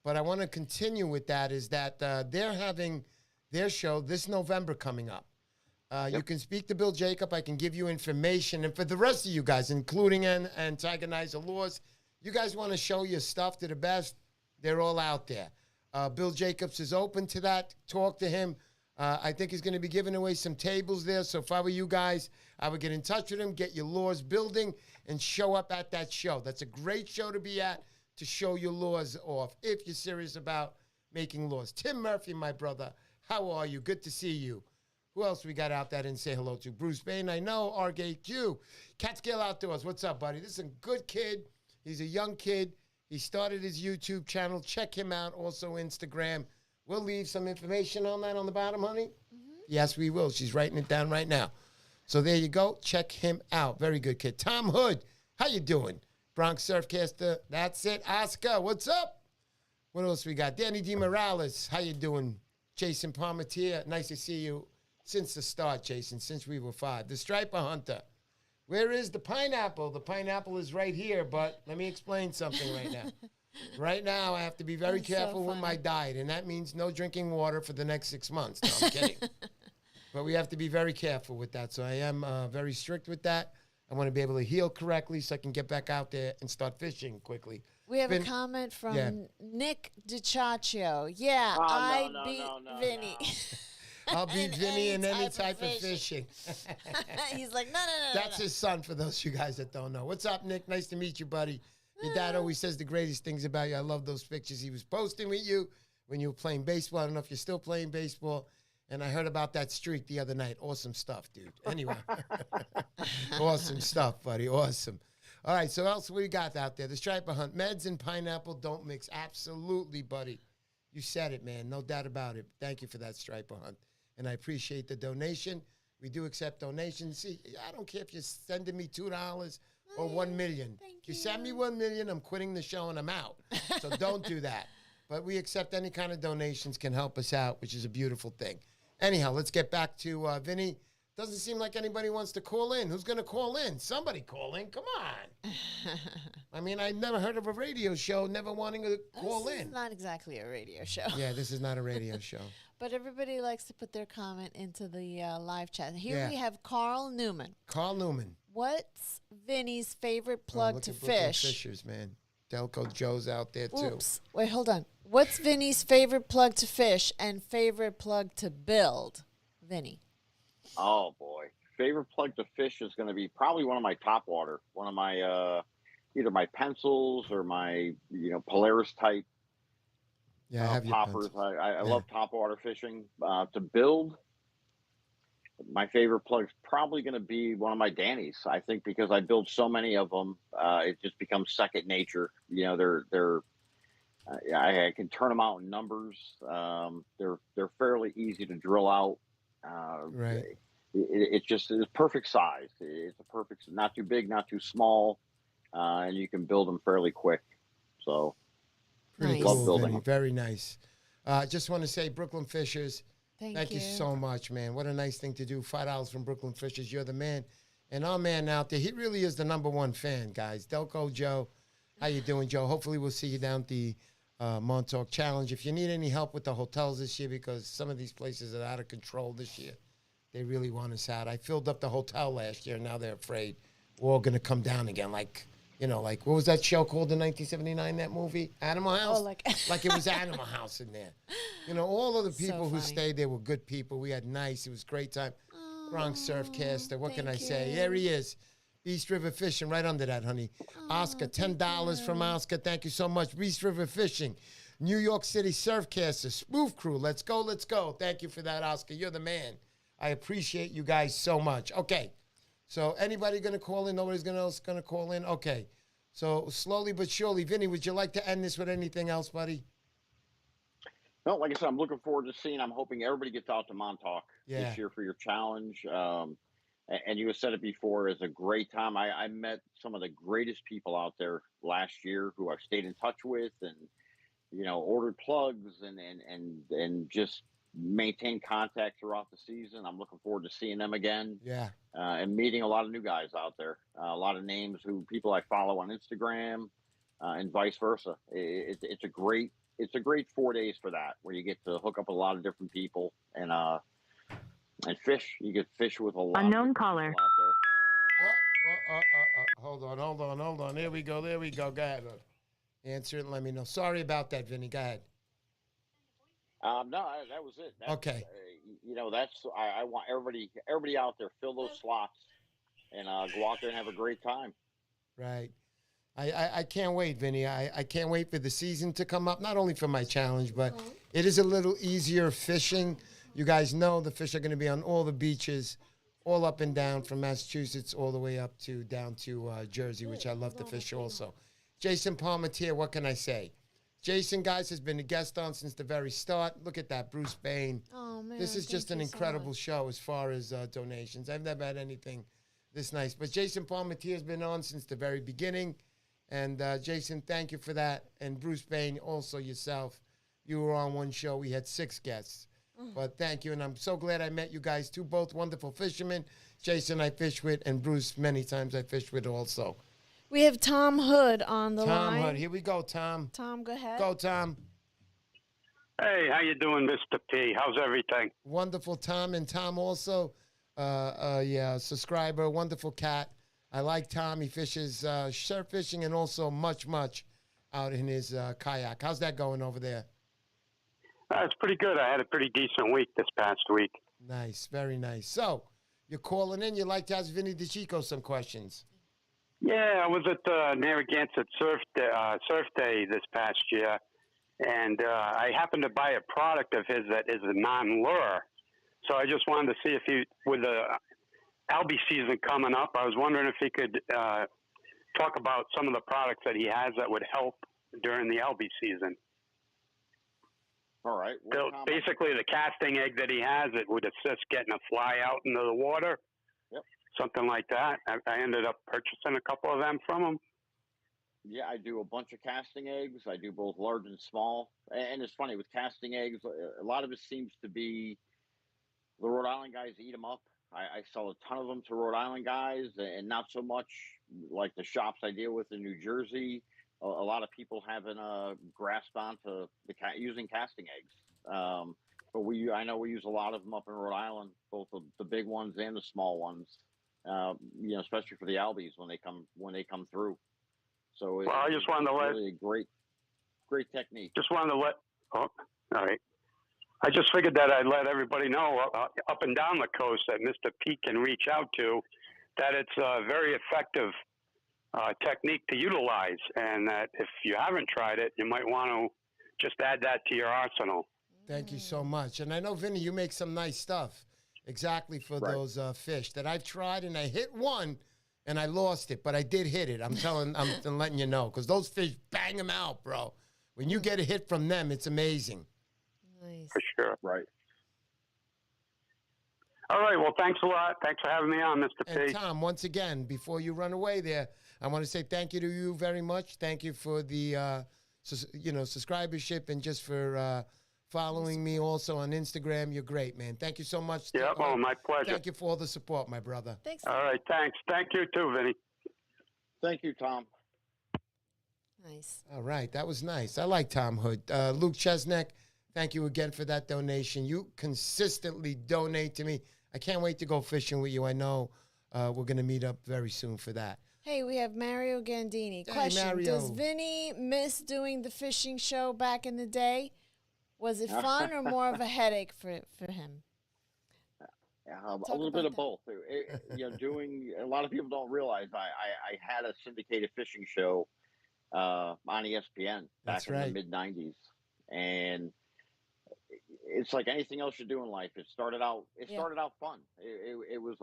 But I want to continue with that is that they're having their show this November coming up. You can speak to Bill Jacob. I can give you information. And for the rest of you guys, including Antagonizer Laws, you guys want to show your stuff to the best, they're all out there. Bill Jacobs is open to that. Talk to him. I think he's going to be giving away some tables there. So if I were you guys, I would get in touch with him, get your lures building, and show up at that show. That's a great show to be at, to show your lures off if you're serious about making lures. Tim Murphy, my brother, how are you? Good to see you. Who else we got out there and say hello to? Bruce Bain, I know. RGQ. Catskill Outdoors. What's up, buddy? This is a good kid. He's a young kid. He started his YouTube channel. Check him out. Also Instagram. We'll leave some information on that on the bottom, honey. Mm-hmm. Yes, we will. She's writing it down right now. So there you go. Check him out. Very good kid. Tom Hood, how you doing? Bronx Surfcaster. That's it. Oscar, what's up? What else we got? Danny DeMorales, how you doing? Jason Palmatier, nice to see you since the start, Jason, since we were 5. The Striper Hunter. Where is the pineapple? The pineapple is right here, but let me explain something right now. Right now, I have to be very careful with my diet, and that means no drinking water for the next 6 months. No, I'm kidding. But we have to be very careful with that. So I am very strict with that. I want to be able to heal correctly so I can get back out there and start fishing quickly. We have a comment from Nick DiCiaccio. Yeah, I'd beat Vinny. I'll beat Vinny in any type of fishing. He's like, no. That's his son, for those of you guys that don't know. What's up, Nick? Nice to meet you, buddy. Your dad always says the greatest things about you. I love those pictures he was posting with you when you were playing baseball. I don't know if you're still playing baseball. And I heard about that streak the other night. Awesome stuff, dude. Anyway. Awesome stuff, buddy. Awesome. All right, so what else we got out there? The striper hunt. Meds and pineapple don't mix. Absolutely, buddy. You said it, man. No doubt about it. Thank you for that striper hunt. And I appreciate the donation. We do accept donations. See, I don't care if you're sending me $2 or $1 million. If you send me $1 million, I'm quitting the show and I'm out. So don't do that. But we accept any kind of donations can help us out, which is a beautiful thing. Anyhow, let's get back to Vinny. Doesn't seem like anybody wants to call in. Who's going to call in? Somebody call in. Come on. I mean, I never heard of a radio show never wanting to call in. This is not exactly a radio show. Yeah, this is not a radio show. But everybody likes to put their comment into the live chat. Here we have Carl Newman. Carl Newman. What's Vinny's favorite plug to Brooklyn fish? Fishers, man. Delco Joe's out there, too. Oops. Wait, hold on. What's Vinny's favorite plug to fish and favorite plug to build? Vinny. Oh, boy. Favorite plug to fish is going to be probably one of my top water. One of my, either my pencils or my, Polaris type I have poppers. I love top water fishing. To build, my favorite plug is probably going to be one of my Dannies. I think because I build so many of them, it just becomes second nature. I can turn them out in numbers. They're fairly easy to drill out. Right. It's perfect size. It's a perfect, not too big, not too small, and you can build them fairly quick. So, pretty love cool, building Vinny. them. Very nice. Just want to say, Brooklyn Fishers, thank you so much, man. What a nice thing to do. $5 from Brooklyn Fishers. You're the man. And our man out there, he really is the #1 fan, guys. Delco Joe. How you doing, Joe? Hopefully we'll see you down at the Montauk Challenge. If you need any help with the hotels this year, because some of these places are out of control this year, they really want us out. I filled up the hotel last year, and now they're afraid we're all going to come down again. Like what was that show called in 1979, that movie? Animal House? Oh, like it was Animal House in there. All of the people who stayed there were good people. We had nice. It was a great time. Bronx Surfcaster. What can I say? There he is. East River Fishing, right under that, honey. Oscar, $10 from Oscar. Thank you so much. East River Fishing. New York City Surfcaster. Spoof Crew. Let's go, let's go. Thank you for that, Oscar. You're the man. I appreciate you guys so much. Okay. So anybody going to call in? Nobody's else going to call in? Okay. So slowly but surely. Vinny, would you like to end this with anything else, buddy? No, like I said, I'm looking forward to seeing. I'm hoping everybody gets out to Montauk this year for your challenge. And you have said it before, it's a great time. I met some of the greatest people out there last year who I've stayed in touch with and, ordered plugs and just maintained contact throughout the season. I'm looking forward to seeing them again. Yeah. And meeting a lot of new guys out there, a lot of names people I follow on Instagram and vice versa. It's a great 4 days for that, where you get to hook up a lot of different people and fish. You get fish with a lot unknown caller out there. Hold on. There we go. Go ahead. Answer it and let me know. Sorry about that, Vinny. Go ahead. No, that was it. Okay. I want everybody out there, fill those slots and go out there and have a great time. Right. I can't wait, Vinny. I can't wait for the season to come up, not only for my challenge, but it is a little easier fishing. You guys know the fish are going to be on all the beaches, all up and down from Massachusetts all the way up to down to Jersey, which I love to fish also. Jason Palmetier, what can I say? Jason, guys, has been a guest on since the very start. Look at that, Bruce Bain. Oh, man. This is just an incredible show as far as donations. I've never had anything this nice. But Jason Palmetier has been on since the very beginning. And Jason, thank you for that. And Bruce Bain, also yourself. You were on one show. We had 6 guests. But thank you, and I'm so glad I met you guys, too, both wonderful fishermen. Jason I fished with, and Bruce many times I fished with also. We have Tom Hood on the line. Tom Hood, here we go, Tom. Tom, go ahead. Go, Tom. Hey, how you doing, Mr. P? How's everything? Wonderful, Tom. And Tom also, subscriber, wonderful cat. I like Tom. He fishes surf fishing and also much out in his kayak. How's that going over there? It's pretty good. I had a pretty decent week this past week. Nice, very nice. So, you're calling in. You'd like to ask Vinny DeChico some questions. Yeah, I was at Narragansett Surf Day this past year, and I happened to buy a product of his that is a non-lure. So I just wanted to see if he, with the Albie season coming up, I was wondering if he could talk about some of the products that he has that would help during the Albie season. All right. So basically, the casting egg that he has, it would assist getting a fly out into the water. Yep. Something like that. I ended up purchasing a couple of them from him. Yeah, I do a bunch of casting eggs. I do both large and small. And it's funny, with casting eggs, a lot of it seems to be the Rhode Island guys eat them up. I sell a ton of them to Rhode Island guys, and not so much like the shops I deal with in New Jersey. A lot of people haven't grasped onto using casting eggs. But I know we use a lot of them up in Rhode Island, both the big ones and the small ones. Especially for the Albies when they come through. So I just wanted to let really a great technique. Just wanted to let. Oh, all right. I just figured that I'd let everybody know up and down the coast that Mr. Pete can reach out to, that it's a very effective technique to utilize, and that if you haven't tried it, you might want to just add that to your arsenal. Thank you so much. And I know, Vinny, you make some nice stuff exactly for those fish that I've tried, and I hit one and I lost it, but I did hit it. I'm letting you know, because those fish bang them out, bro. When you get a hit from them, it's amazing. Nice. For sure. Right. All right. Well, thanks a lot. Thanks for having me on, Mr. P. And Tom, once again, before you run away there, I want to say thank you to you very much. Thank you for the, subscribership, and just for following me also on Instagram. You're great, man. Thank you so much. Yeah, my pleasure. Thank you for all the support, my brother. Thanks. All right. Thanks. Thank you too, Vinny. Thank you, Tom. Nice. All right. That was nice. I like Tom Hood. Luke Chesneck, thank you again for that donation. You consistently donate to me. I can't wait to go fishing with you. I know we're going to meet up very soon for that. Hey, we have Mario Gandini. Hey, Question, Mario. does Vinny miss doing the fishing show back in the day? Was it fun or more of a headache for him? A little bit of both. A lot of people don't realize I had a syndicated fishing show on ESPN back in the mid-90s. And it's like anything else you do in life. It started out fun. It was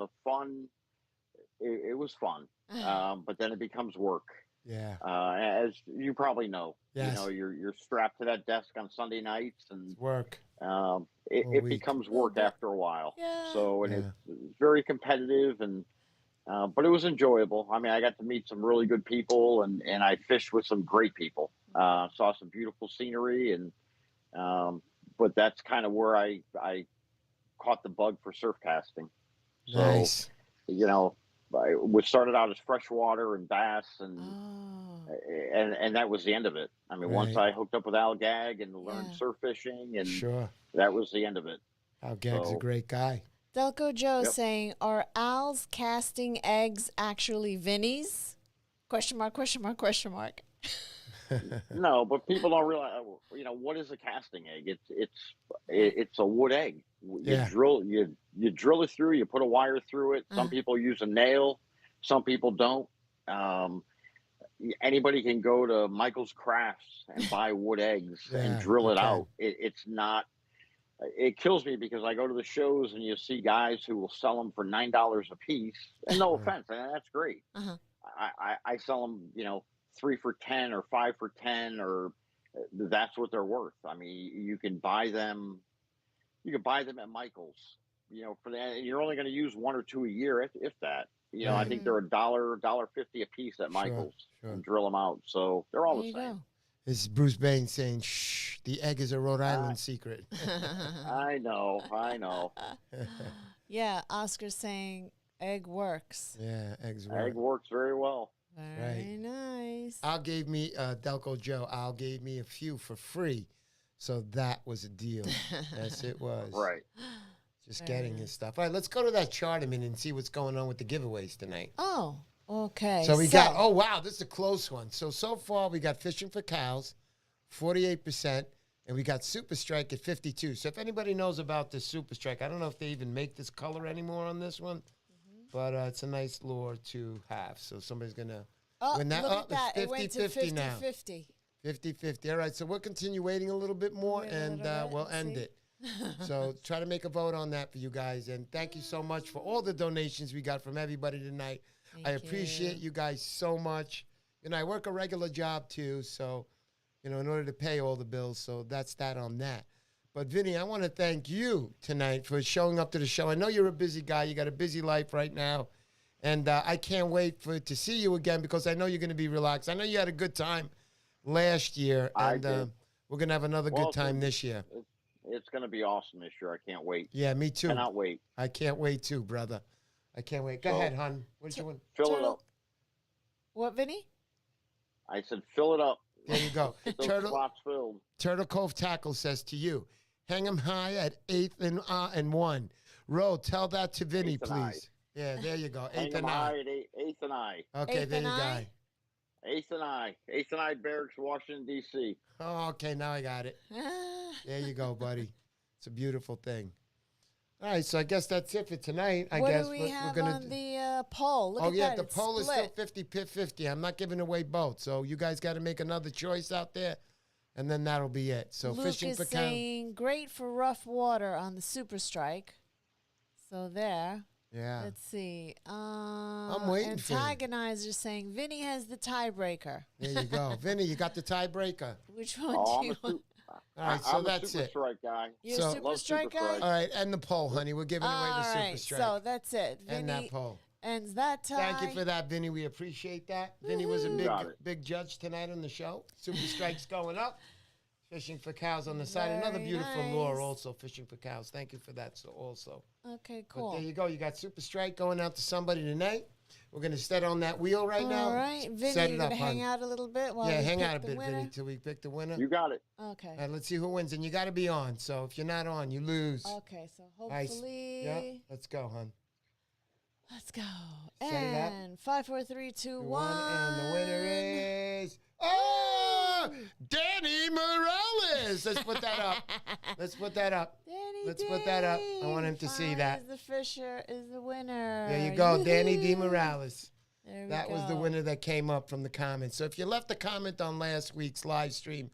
fun. But then it becomes work. Yeah. As you probably know, yes. You're strapped to that desk on Sunday nights, and it's work. It becomes work after a while. Yeah. So, and it's very competitive, and but it was enjoyable. I mean, I got to meet some really good people, and I fished with some great people. Saw some beautiful scenery, and but that's kind of where I caught the bug for surf casting. So, nice. We started out as freshwater and bass, and that was the end of it. I mean, once I hooked up with Al Gag and learned surf fishing, and that was the end of it. Al Gag's a great guy. Delco Joe saying, are Al's casting eggs actually Vinnie's? Question mark, question mark, question mark. No, but people don't realize, what is a casting egg? It's a wood egg. You drill it through, you put a wire through it. Some people use a nail, some people don't. Anybody can go to Michael's Crafts and buy wood eggs and drill it out. It's not, it kills me because I go to the shows and you see guys who will sell them for $9 a piece. And no offense, and that's great. I sell them, 3 for $10 or 5 for $10, or that's what they're worth. I mean, you can buy them at Michael's, for that. And you're only going to use 1 or 2 a year, if that. I think they're $1.50 a piece at Michael's and drill them out. So they're all the same. This is Bruce Bain saying, shh, the egg is a Rhode Island secret. I know. Yeah, Oscar's saying egg works. Yeah, eggs work. Egg works very well. Very nice. Al gave me, Delco Joe, Al gave me a few for free. So that was a deal. Yes, it was. Right. Just getting his stuff. All right, let's go to that chart a minute and see what's going on with the giveaways tonight. Oh, okay. So we got, wow, this is a close one. So far we got Fishing for Cows, 48%, and we got Super Strike at 52%. So if anybody knows about this Super Strike, I don't know if they even make this color anymore on this one. But it's a nice lure to have. So somebody's going to win that. Look at that. It's It went to 50-50 now. 50-50. 50-50. All right, so we'll continue waiting a little bit more, and we'll end it. So try to make a vote on that for you guys. And thank you so much for all the donations we got from everybody tonight. I appreciate you guys so much. You know, I work a regular job too, so, you know, in order to pay all the bills. So that's that on that. But, Vinny, I want to thank you tonight for showing up to the show. I know you're a busy guy. You got a busy life right now. And I can't wait to see you again because I know you're going to be relaxed. I know you had a good time last year, and we're going to have another good time this year. It's going to be awesome this year. I can't wait. Yeah, me too. Cannot wait. I can't wait too, brother. I can't wait. Go ahead, hon. What did you want? Fill it up. What, Vinny? I said fill it up. There you go. Slots filled. Turtle Cove Tackle says to you, hang him high at 8th and 1. Ro, tell that to Vinny, please. Yeah, there you go. 8th and I. 8th and I. Okay, there you go. 8th and I. 8th and I Barracks, Washington, D.C. Oh, okay, now I got it. There you go, buddy. It's a beautiful thing. All right, so I guess that's it for tonight. What do we have on the poll? Look at that. The poll is still 50-50. I'm not giving away both, so you guys got to make another choice out there, and then that'll be it. So Luke fishing for is saying great for rough water on the Super Strike. So there. Yeah. Let's see. I'm waiting for you. Antagonizer saying Vinny has the tiebreaker. There you go. Vinny, you got the tiebreaker. Which one do you want? All right, so that's it. I'm a Super Strike guy. You're a Super Strike guy? All right, and the poll, honey. We're giving away the Super Strike. So that's it. Vinny and that poll. Ends that tie. Thank you for that, Vinny. We appreciate that. Vinny was a big judge tonight on the show. Super Strike's going up. Fishing for cows on the side. Another beautiful lure also, fishing for cows. Thank you for that also. Okay, cool. But there you go. You got Super Strike going out to somebody tonight. We're going to set on that wheel right now. All right. Vinny, set it you're up, going to hang out a little bit while hang out a bit, Vinny, till we pick the winner. You got it. Okay. All right, let's see who wins. And you got to be on. So if you're not on, you lose. Okay, so hopefully. Yep. Let's go, hon. Let's go. Set it up. And 5, 4, 3, 2, 1. And the winner is Danny Morales. Let's put that up. Let's put that up. Let's put that up. I want him to see that. The Fisher is the winner. There you go, Danny D. Morales. That was the winner that came up from the comments. So if you left a comment on last week's live stream,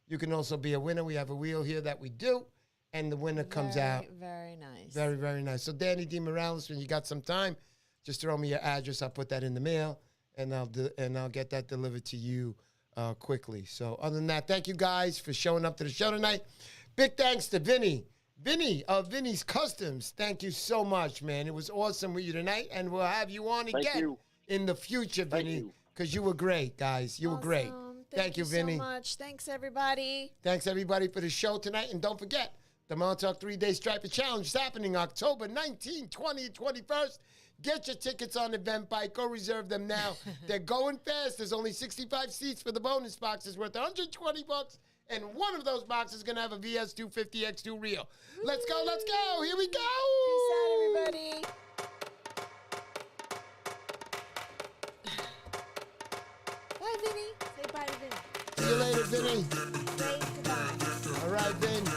you can also be a winner. We have a wheel here that we do, and the winner comes out. Very nice. Very, very nice. So Danny D. Morales, when you got some time, just throw me your address. I'll put that in the mail, and I'll get that delivered to you quickly. So other than that, thank you guys for showing up to the show tonight. Big thanks to Vinny of Vinnie's Customs. Thank you so much, man. It was awesome with you tonight, and we'll have you on again in the future, Vinny, because you were great, guys. You were great. Thank you, Vinny. So much. Thanks, everybody. Thanks, everybody, for the show tonight. And don't forget, the Montauk 3-Day Striper Challenge is happening October 19, 20, and 21st. Get your tickets on Eventbrite. Go reserve them now. They're going fast. There's only 65 seats for the bonus boxes worth $120. And one of those boxes is going to have a VS250 X2 reel. Let's go. Let's go. Here we go. Peace out, everybody. Bye, Vinny. Say bye to Vinny. See you later, Vinny. Say goodbye. All right, Vin.